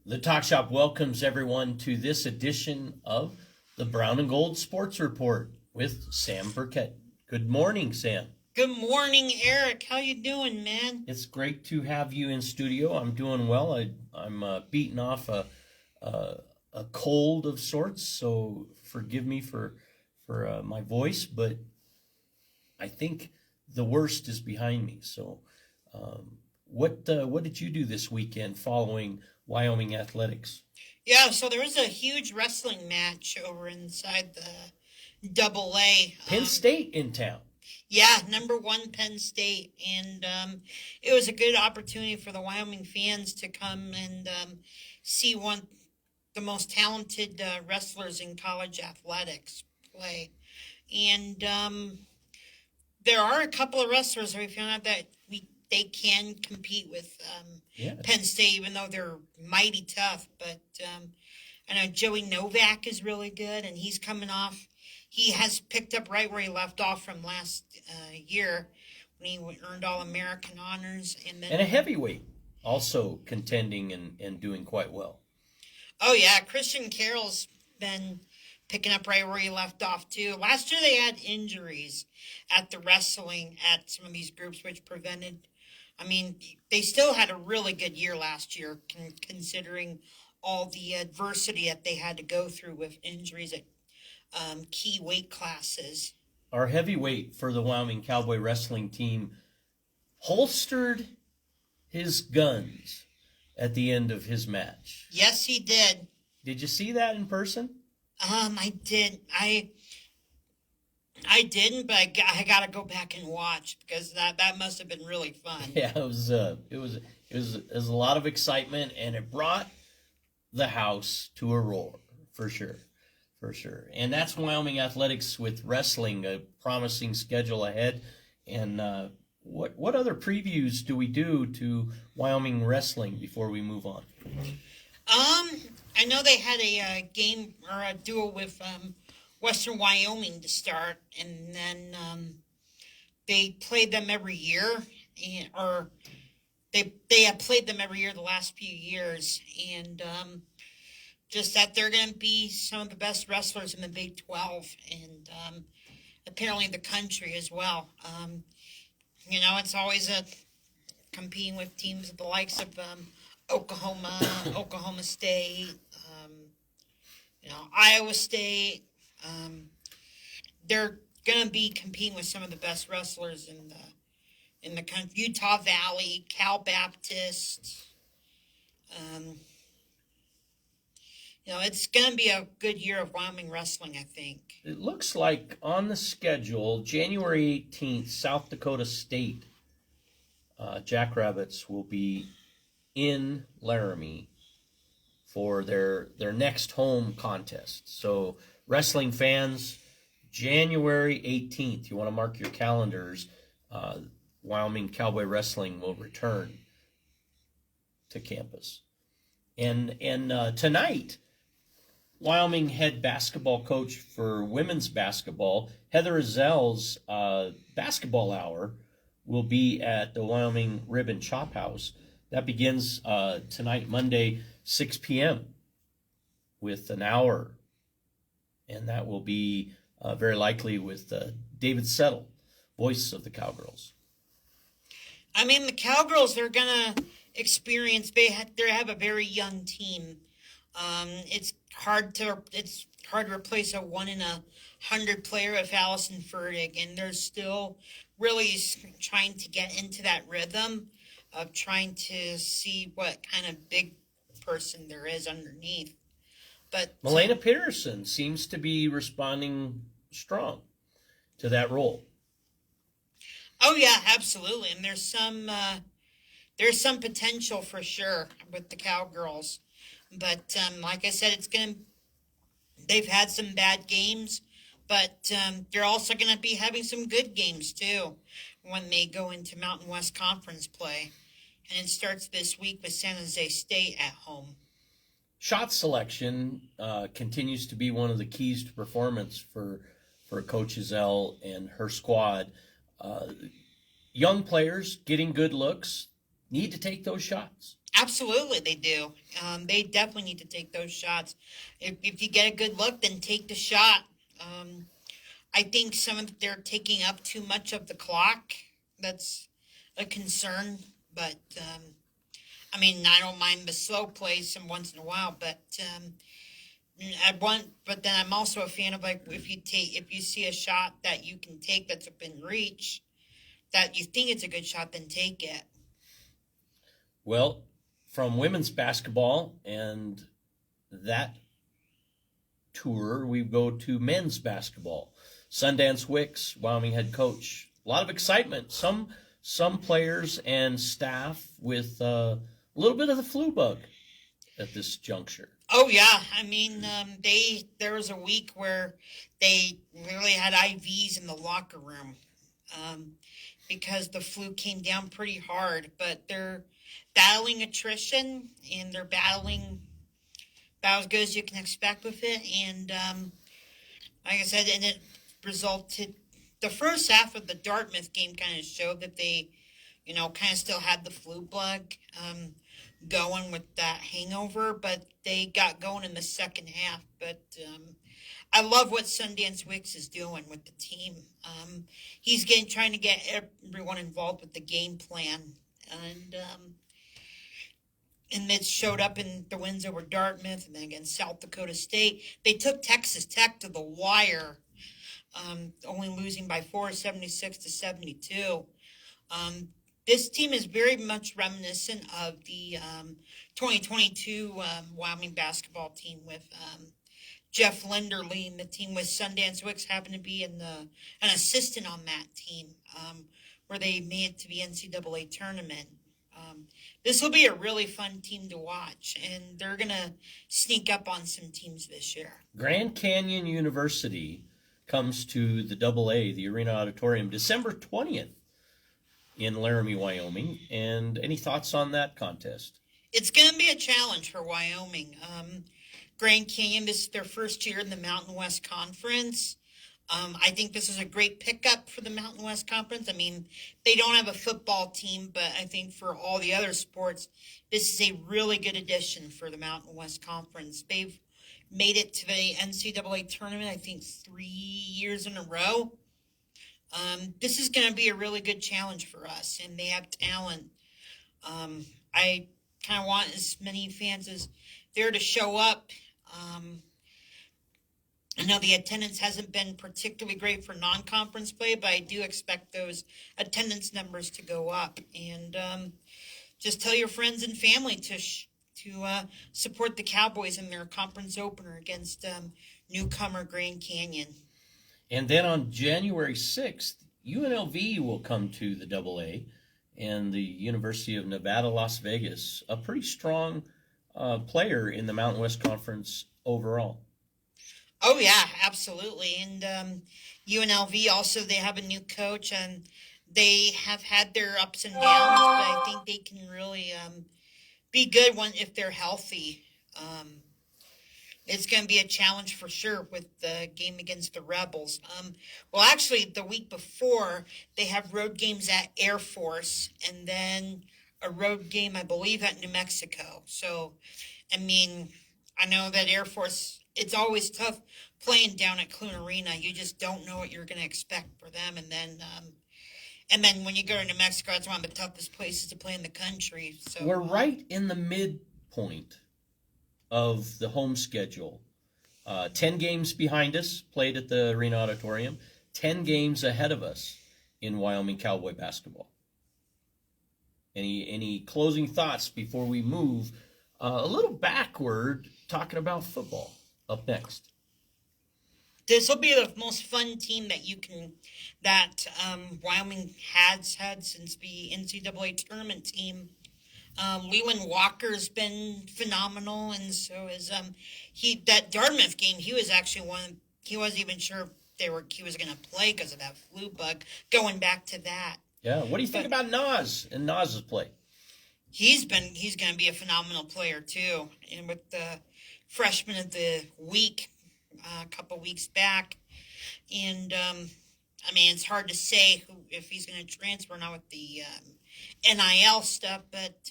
The Talk Shop welcomes everyone to this edition of the Brown and Gold Sports Report with Sam Burkett. Good morning, Sam. Good morning, Eric. How you doing, man? It's great to have you in studio. I'm doing well. I'm beating off a cold of sorts, so forgive me for my voice, but I think the worst is behind me. So, what did you do this weekend following Wyoming athletics? Yeah, so there was a huge wrestling match over inside the Double A. Penn State in town. Yeah, number one Penn State, and it was a good opportunity for the Wyoming fans to come and see the most talented wrestlers in college athletics play. And there are a couple of wrestlers that we found out that they can compete with Penn State, even though they're mighty tough. But I know Joey Novak is really good, and he's coming off. He has picked up right where he left off from last year when he earned All-American honors. And a heavyweight also contending and doing quite well. Oh, yeah. Christian Carroll's been picking up right where he left off, too. Last year they had injuries at the wrestling at some of these groups, which prevented. I mean, they still had a really good year last year, considering all the adversity that they had to go through with injuries at key weight classes. Our heavyweight for the Wyoming Cowboy wrestling team holstered his guns at the end of his match. Yes, he did. Did you see that in person? I did. I didn't, but I got to go back and watch because that must have been really fun. Yeah, it was a lot of excitement, and it brought the house to a roar for sure. For sure. And that's Wyoming athletics with wrestling, a promising schedule ahead. And what other previews do we do to Wyoming wrestling before we move on? I know they had a game or a duel with Western Wyoming to start, and then they played them every year, or they have played them every year the last few years, and just that they're going to be some of the best wrestlers in the Big 12 and apparently the country as well. It's always competing with teams of the likes of Oklahoma State, Iowa State. They're going to be competing with some of the best wrestlers in the country. Utah Valley, Cal Baptist. It's going to be a good year of Wyoming wrestling, I think. It looks like on the schedule, January 18th, South Dakota State Jackrabbits will be in Laramie for their next home contest. So, wrestling fans, January 18th, you want to mark your calendars, Wyoming Cowboy Wrestling will return to campus. And tonight, Wyoming head basketball coach for women's basketball, Heather Ezell's basketball hour will be at the Wyoming Rib and Chop House. That begins tonight, Monday, 6 p.m. with an hour. And that will be very likely with David Settle, voice of the Cowgirls. I mean, the Cowgirls, they're going to experience, they have a very young team. It's hard to replace a 1 in 100 player with Allison Fertig, and they're still really trying to get into that rhythm of trying to see what kind of big person there is underneath. But Milena Peterson seems to be responding strong to that role. Oh yeah, absolutely, and there's some potential for sure with the Cowgirls. But like I said, they've had some bad games, but they're also going to be having some good games too when they go into Mountain West Conference play. And it starts this week with San Jose State at home. Shot selection continues to be one of the keys to performance for Coach Ezell and her squad. Young players getting good looks need to take those shots. Absolutely, they do. They definitely need to take those shots. If you get a good look, then take the shot. I think they're taking up too much of the clock. That's a concern. But I mean, I don't mind the slow plays some once in a while, but But then I'm also a fan of, like, if you see a shot that you can take that's within reach, that you think it's a good shot, then take it. Well, from women's basketball and that tour, we go to men's basketball. Sundance Wicks, Wyoming head coach. A lot of excitement. Some players and staff with a little bit of the flu bug at this juncture. Oh yeah, I mean, there was a week where they literally had IVs in the locker room, um, because the flu came down pretty hard. But they're battling attrition, and they're battling about as good as you can expect with it. And like I said, and it resulted. The first half of the Dartmouth game kind of showed that they, kind of still had the flu bug going with that hangover, but they got going in the second half. But I love what Sundance Wicks is doing with the team. He's trying to get everyone involved with the game plan, and it showed up in the wins over Dartmouth and then against South Dakota State. They took Texas Tech to the wire, only losing by 4, 76-72. This team is very much reminiscent of the 2022 Wyoming basketball team with Jeff Linder leading the team, with Sundance Wicks happened to be an assistant on that team, where they made it to the NCAA tournament. This will be a really fun team to watch, and they're going to sneak up on some teams this year. Grand Canyon University comes to the AA, the Arena Auditorium, December 20th in Laramie, Wyoming. And any thoughts on that contest? It's going to be a challenge for Wyoming. Grand Canyon, this is their first year in the Mountain West Conference. I think this is a great pickup for the Mountain West Conference. I mean, they don't have a football team, but I think for all the other sports, this is a really good addition for the Mountain West Conference. They've made it to the NCAA tournament, I think, 3 years in a row. This is going to be a really good challenge for us, and they have talent. I kind of want as many fans as there to show up. I know the attendance hasn't been particularly great for non-conference play, but I do expect those attendance numbers to go up. And just tell your friends and family to support the Cowboys in their conference opener against newcomer Grand Canyon. And then on January 6th, UNLV will come to the AA, and the University of Nevada, Las Vegas, a pretty strong player in the Mountain West Conference overall. Oh yeah, absolutely. And UNLV also, they have a new coach, and they have had their ups and downs, but I think they can really be good if they're healthy. It's going to be a challenge for sure with the game against the Rebels. Well, actually, the week before, they have road games at Air Force, and then a road game, I believe, at New Mexico. So, I mean, I know that Air Force, it's always tough playing down at Clune Arena. You just don't know what you're going to expect for them. And then when you go to New Mexico, it's one of the toughest places to play in the country. So we're right in the midpoint of the home schedule. 10 games behind us, played at the Arena Auditorium. 10 games ahead of us in Wyoming Cowboy basketball. Any closing thoughts before we move a little backward, talking about football up next? This will be the most fun team that Wyoming has had since the NCAA tournament team. Leland Walker's been phenomenal, and so is that Dartmouth game. He was actually he wasn't even sure he was going to play because of that flu bug. Going back to that. Yeah. What do you think about Nas and Nas's play? He's going to be a phenomenal player too, and with the freshman of the week a couple weeks back, and I mean, it's hard to say if he's going to transfer now with the NIL stuff, but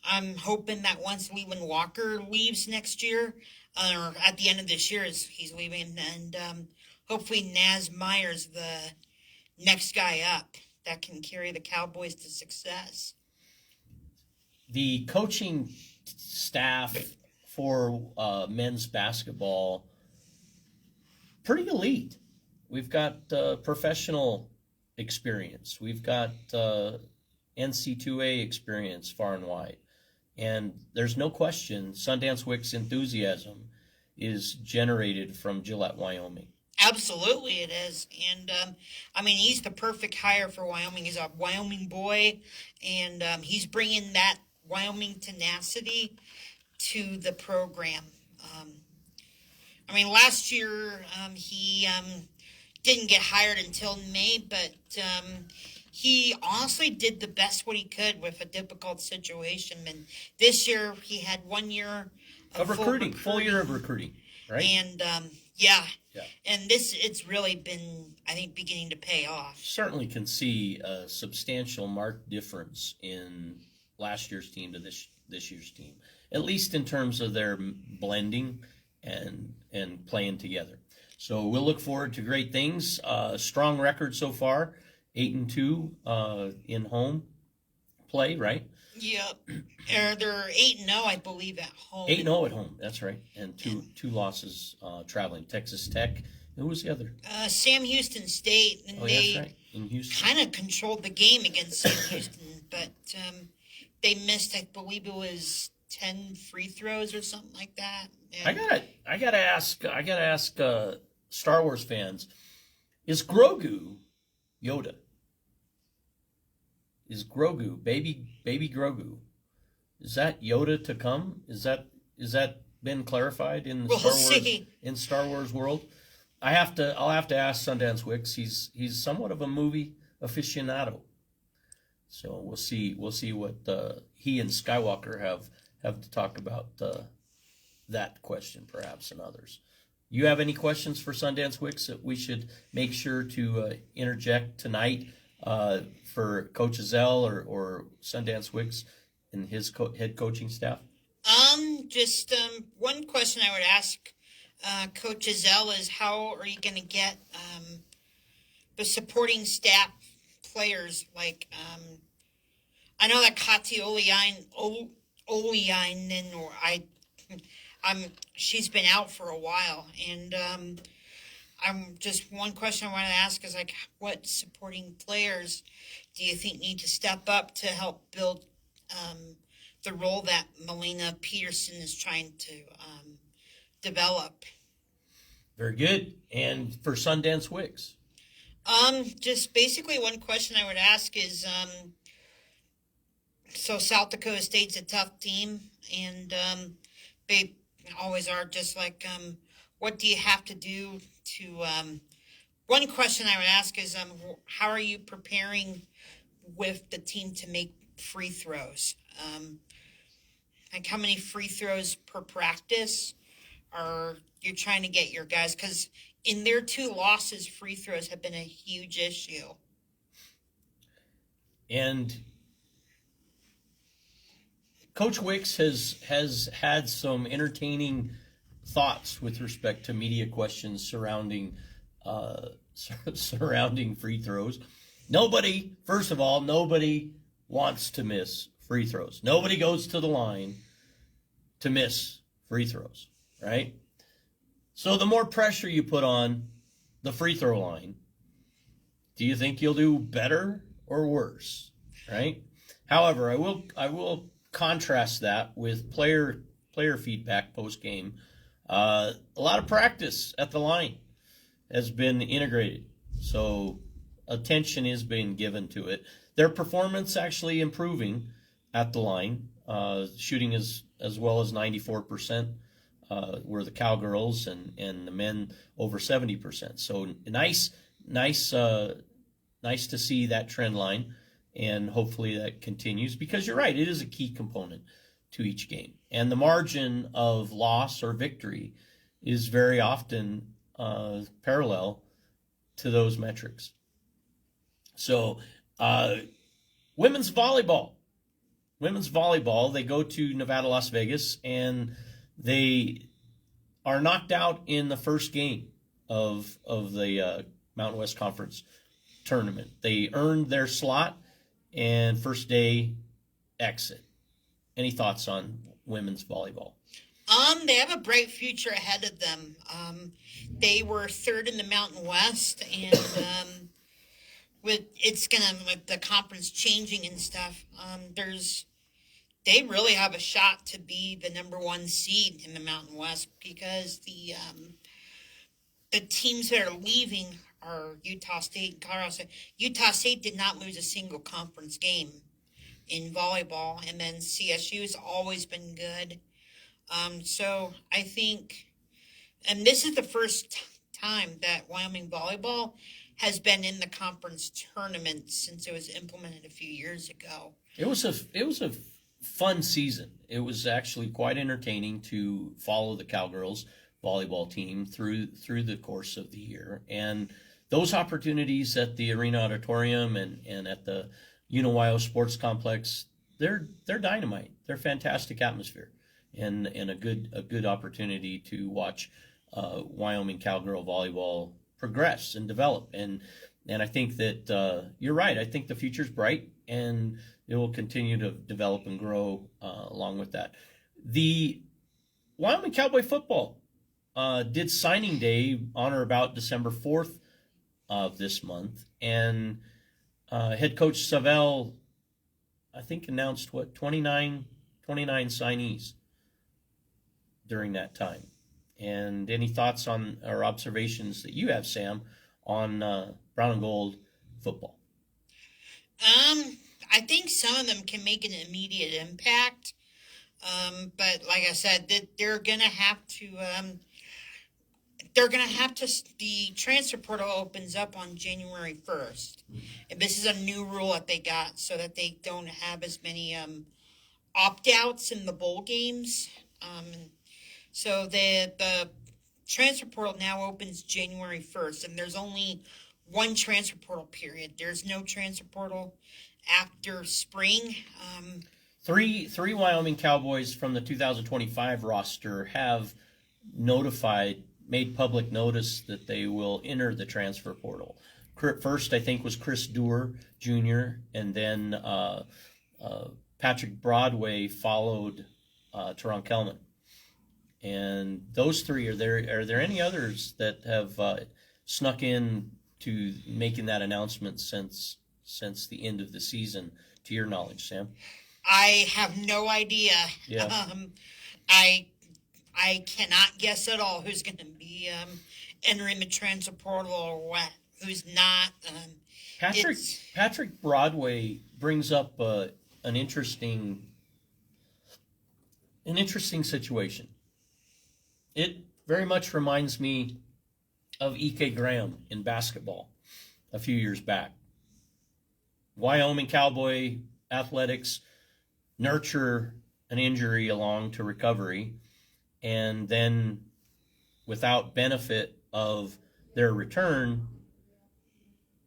I'm hoping that once Leland Walker leaves next year, or at the end of this year, as he's leaving, and hopefully Naz Myers, the next guy up, that can carry the Cowboys to success. The coaching staff for men's basketball, pretty elite. We've got professional experience. We've got NC2A experience far and wide. And there's no question Sundance Wick's enthusiasm is generated from Gillette, Wyoming. Absolutely, it is. And I mean, he's the perfect hire for Wyoming. He's a Wyoming boy, and he's bringing that Wyoming tenacity to the program. Um, I mean, last year he didn't get hired until May, but he honestly did the best what he could with a difficult situation. And this year he had 1 year of recruiting, full year of recruiting, right? And yeah. And it's really been, I think, beginning to pay off. Certainly can see a substantial marked difference in last year's team to this year's team, at least in terms of their blending and playing together. So we'll look forward to great things. Strong record so far, 8-2 in home play, right? Yep. They're 8-0, I believe, at home. 8-0 at home. That's right, and two losses traveling. Texas Tech. Who was the other? Sam Houston State, and that's right. In Houston, kind of controlled the game against Sam Houston, but they missed, I believe it was 10 free throws or something like that. And I gotta ask Star Wars fans: is Grogu Yoda? Is Grogu baby Grogu? Is that Yoda to come? Is that been clarified in the Star Wars world? I'll have to ask Sundance Wicks. He's somewhat of a movie aficionado, so we'll see what he and Skywalker have to talk about that question, perhaps, and others. You have any questions for Sundance Wicks that we should make sure to interject tonight for Coach Azell or Sundance Wicks and his head coaching staff? Just one question I would ask Coach Azell is, how are you going to get the supporting staff players? Like, I know that Kati Oleinen, or she's been out for a while, and I'm just, one question I want to ask is, like, what supporting players do you think need to step up to help build the role that Melina Peterson is trying to develop? Very good. And for Sundance Wicks? Just basically one question I would ask is, so South Dakota State's a tough team, and they always are, just like, what do you have to do to, one question I would ask is, how are you preparing with the team to make free throws? Like, how many free throws per practice are you trying to get your guys? Because in their 2 losses, free throws have been a huge issue. And Coach Wicks has had some entertaining thoughts with respect to media questions surrounding free throws. First of all, nobody wants to miss free throws. Nobody goes to the line to miss free throws, right? So the more pressure you put on the free throw line, do you think you'll do better or worse, right? However, I will contrast that with player feedback post game. A lot of practice at the line has been integrated, so attention is being given to it. Their performance actually improving at the line, shooting as well as 94%. Were the Cowgirls, and the men over 70%. So nice to see that trend line, and hopefully that continues, because you're right, it is a key component to each game. And the margin of loss or victory is very often parallel to those metrics. So women's volleyball women's volleyball, they go to Nevada, Las Vegas, and they are knocked out in the first game of the Mountain West Conference tournament. They earned their slot and first day exit. Any thoughts on women's volleyball? They have a bright future ahead of them. They were third in the Mountain West, and with the conference changing and stuff, they really have a shot to be the number one seed in the Mountain West because the teams that are leaving are Utah State and Colorado State. Utah State did not lose a single conference game in volleyball, and then CSU has always been good. So I think, and this is the first time that Wyoming volleyball has been in the conference tournament since it was implemented a few years ago. It was a fun season. It was actually quite entertaining to follow the Cowgirls volleyball team through the course of the year, and those opportunities at the Arena Auditorium and at the Unawyo Sports Complex, they're dynamite. They're fantastic atmosphere, and a good opportunity to watch Wyoming Cowgirl volleyball progress and develop. And I think that you're right. I think the future's bright, and it will continue to develop and grow along with that. The Wyoming Cowboy football did signing day on or about December 4th of this month, and head coach Savell, I think, announced 29 signees during that time. And any thoughts on or observations that you have, Sam, on brown and gold football? I think some of them can make an immediate impact, but like I said, they're gonna have to. The transfer portal opens up on January 1st. And this is a new rule that they got so that they don't have as many opt-outs in the bowl games. So the transfer portal now opens January 1st, and there's only one transfer portal period. There's no transfer portal after spring. Three Wyoming Cowboys from the 2025 roster have made public notice that they will enter the transfer portal. First, I think, was Chris Dewar Jr., and then Patrick Broadway followed Teron Kelman. And those three are there. Are there any others that have snuck in to making that announcement since the end of the season, to your knowledge, Sam? I have no idea. Yeah. I cannot guess at all who's going to be entering the transfer portal or what, who's not. Patrick Broadway brings up an interesting situation. It very much reminds me of E.K. Graham in basketball a few years back. Wyoming Cowboy athletics nurture an injury along to recovery, and then without benefit of their return,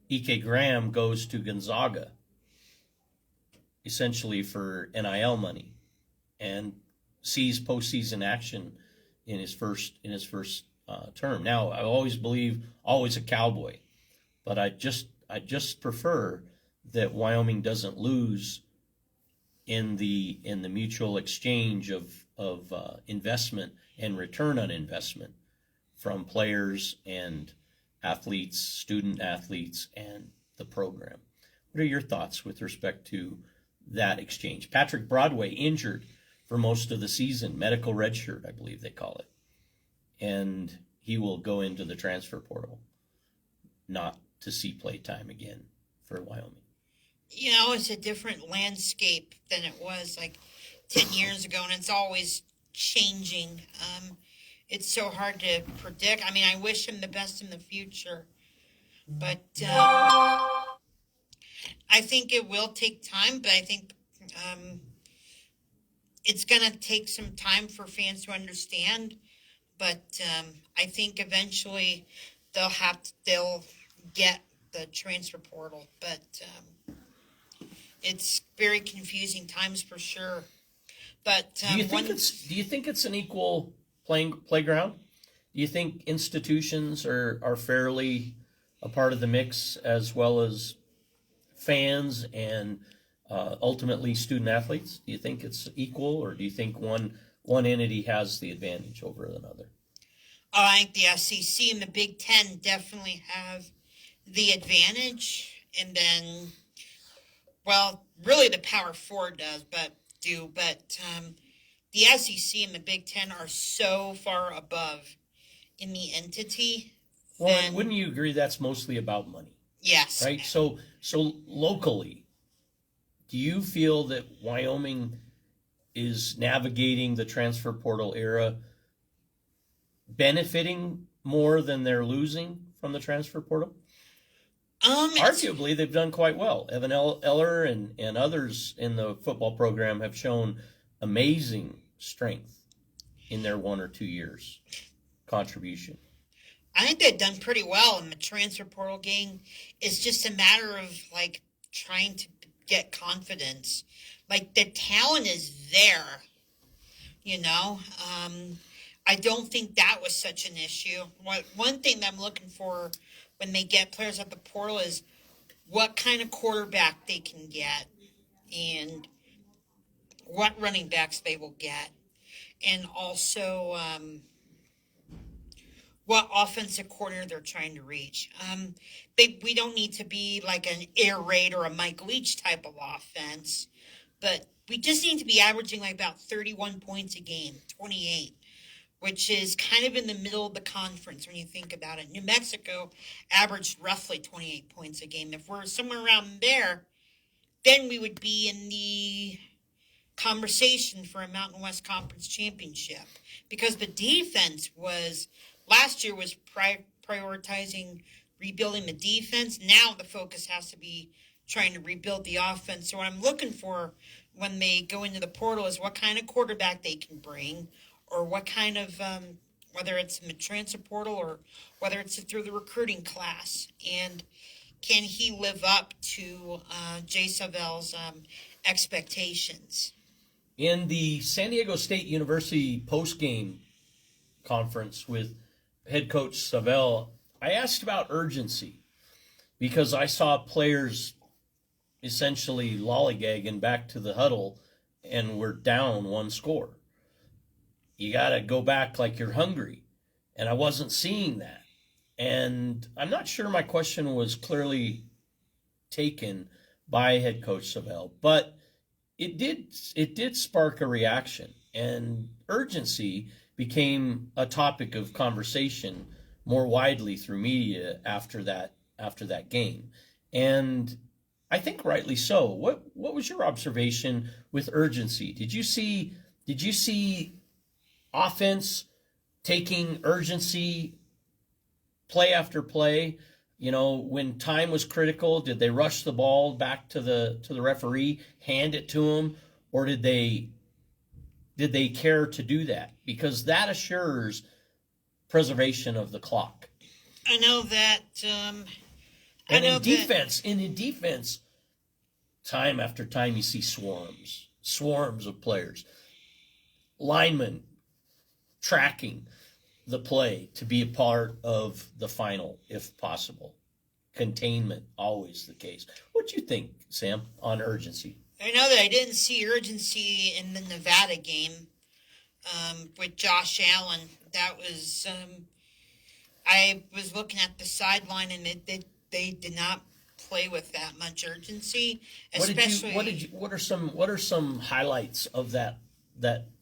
E.K. Graham goes to Gonzaga essentially for NIL money and sees postseason action in his first term. Now, I always a Cowboy, but I just prefer that Wyoming doesn't lose in the mutual exchange of investment and return on investment from players and athletes, student athletes, and the program. What are your thoughts with respect to that exchange? Patrick Broadway injured for most of the season, medical redshirt, I believe they call it, and he will go into the transfer portal, not to see play time again for Wyoming. You know, it's a different landscape than it was like 10 years ago, and it's always changing. It's so hard to predict. I mean, I wish him the best in the future, but I think it will take time, but I think it's going to take some time for fans to understand, but I think eventually they'll get the transfer portal, but it's very confusing times for sure. But Do you think it's an equal playground? Do you think institutions are fairly a part of the mix as well as fans and ultimately student athletes? Do you think it's equal, or do you think one entity has the advantage over another? I think the SEC and the Big Ten definitely have the advantage, and then, well, really the Power Four but the SEC and the Big Ten are so far above in the entity. Well, and wouldn't you agree that's mostly about money, Yes. right? So locally, do you feel that Wyoming is navigating the transfer portal era benefiting more than they're losing from the transfer portal? Arguably, they've done quite well. Evan Eller and others in the football program have shown amazing strength in their 1 or 2 years contribution. I think they've done pretty well in the transfer portal game. It's just a matter of like trying to get confidence. Like the talent is there, you know. I don't think that was such an issue. One thing that I'm looking for when they get players at the portal is what kind of quarterback they can get and what running backs they will get, and also what offensive coordinator they're trying to reach. We don't need to be like an air raid or a Mike Leach type of offense, but we just need to be averaging like about 31 points a game, 28, which is kind of in the middle of the conference when you think about it. New Mexico averaged roughly 28 points a game. If we're somewhere around there, then we would be in the conversation for a Mountain West Conference championship, because the defense was last year was prioritizing rebuilding the defense. Now the focus has to be trying to rebuild the offense. So what I'm looking for when they go into the portal is what kind of quarterback they can bring, or what kind of whether it's in the transfer portal or whether it's through the recruiting class, and can he live up to Jay Savel's expectations? In the San Diego State University post-game conference with head coach Savell, I asked about urgency because I saw players essentially lollygagging back to the huddle and we're down 1 score. You got to go back like you're hungry. And I wasn't seeing that. And I'm not sure my question was clearly taken by head coach Savell, but it did spark a reaction, and urgency became a topic of conversation more widely through media after that game. And I think rightly so. What was your observation with urgency? Did you see offense taking urgency play after play? You know, when time was critical, did they rush the ball back to the referee, hand it to him, or did they care to do that? Because that assures preservation of the clock. I know that. And in defense, time after time you see swarms of players, linemen tracking the play to be a part of the final if possible. Containment, always the case. What do you think, Sam, on urgency? I know that I didn't see urgency in the Nevada game with Josh Allen. That was I was looking at the sideline, and they did not play with that much urgency. Especially, what are some highlights of that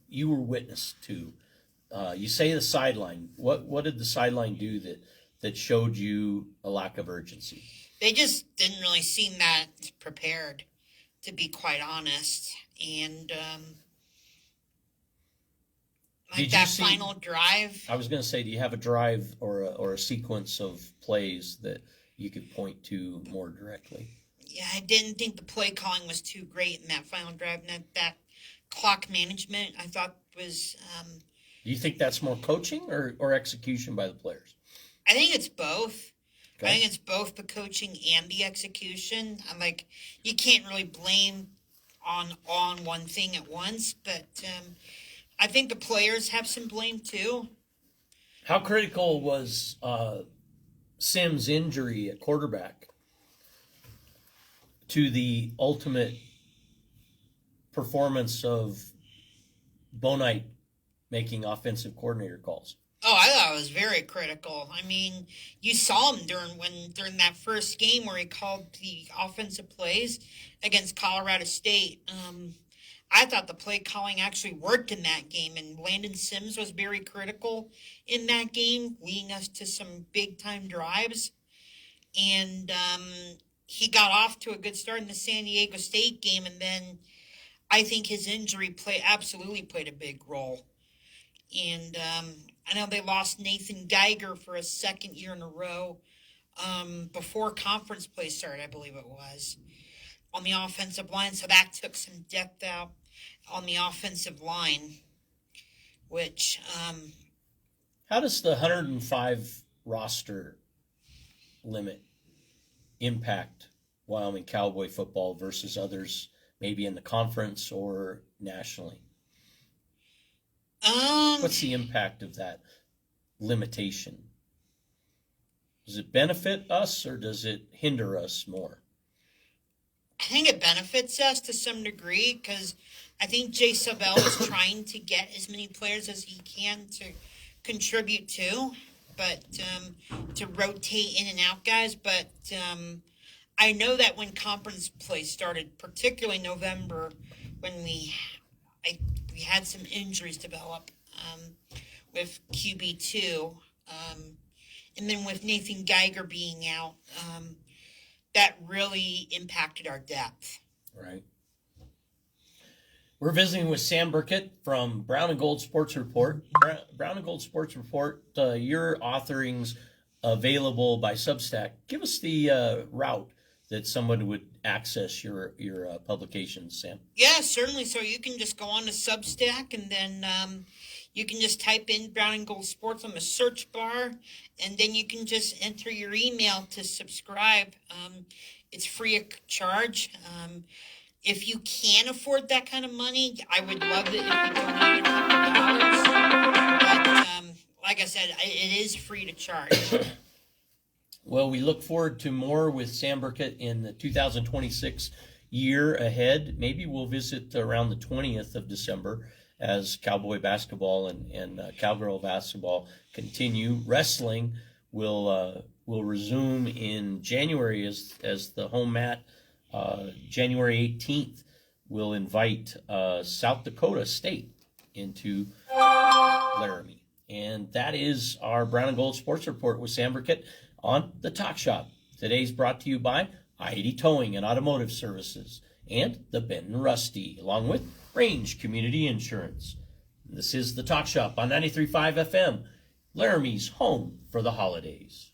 you were witness to? You say the sideline. What did the sideline do that showed you a lack of urgency? They just didn't really seem that prepared, to be quite honest. And final drive. I was going to say, do you have a drive or a sequence of plays that you could point to more directly? Yeah, I didn't think the play calling was too great in that final drive, and that clock management I thought was. Do you think that's more coaching or execution by the players? I think it's both. I think it's both the coaching and the execution. I'm like, you can't really blame on one thing at once, but I think the players have some blame too. How critical was Sims' injury at quarterback to the ultimate performance of Bonite making offensive coordinator calls? Oh, I thought it was very critical. I mean, you saw him during that first game where he called the offensive plays against Colorado State. I thought the play calling actually worked in that game, and Landon Sims was very critical in that game, leading us to some big time drives. And he got off to a good start in the San Diego State game, and then I think his injury absolutely played a big role. And I know they lost Nathan Geiger for a second year in a row before conference play started, I believe it was, on the offensive line. So that took some depth out on the offensive line, which... How does the 105 roster limit impact Wyoming Cowboy football versus others, maybe in the conference or nationally? What's the impact of that limitation? Does it benefit us or does it hinder us more? I think it benefits us to some degree because I think Jay Savell is trying to get as many players as he can to contribute to, but to rotate in and out guys. But I know that when conference play started, particularly November, when we had some injuries develop with QB2, and then with Nathan Geiger being out, that really impacted our depth. Right. We're visiting with Sam Burkett from Brown and Gold Sports Report. Brown and Gold Sports Report, your authoring's available by Substack. Give us the route that someone would access your publications, Sam. Yeah, certainly. So you can just go on to Substack, and then you can just type in Brown and Gold Sports on the search bar, and then you can just enter your email to subscribe. It's free of charge. If you can afford that kind of money, I would love it if you donated $100. But like I said, it is free to charge. Well, we look forward to more with Sam Burkett in the 2026 year ahead. Maybe we'll visit around the 20th of December as Cowboy basketball and Cowgirl basketball continue. Wrestling will resume in January as the home mat. January 18th, we'll invite South Dakota State into Laramie. And that is our Brown and Gold Sports Report with Sam Burkett on the Talk Shop. Today's brought to you by I-80 Towing and Automotive Services and the Benton Rusty, along with Range Community Insurance. This is the Talk Shop on 93.5 FM, Laramie's home for the holidays.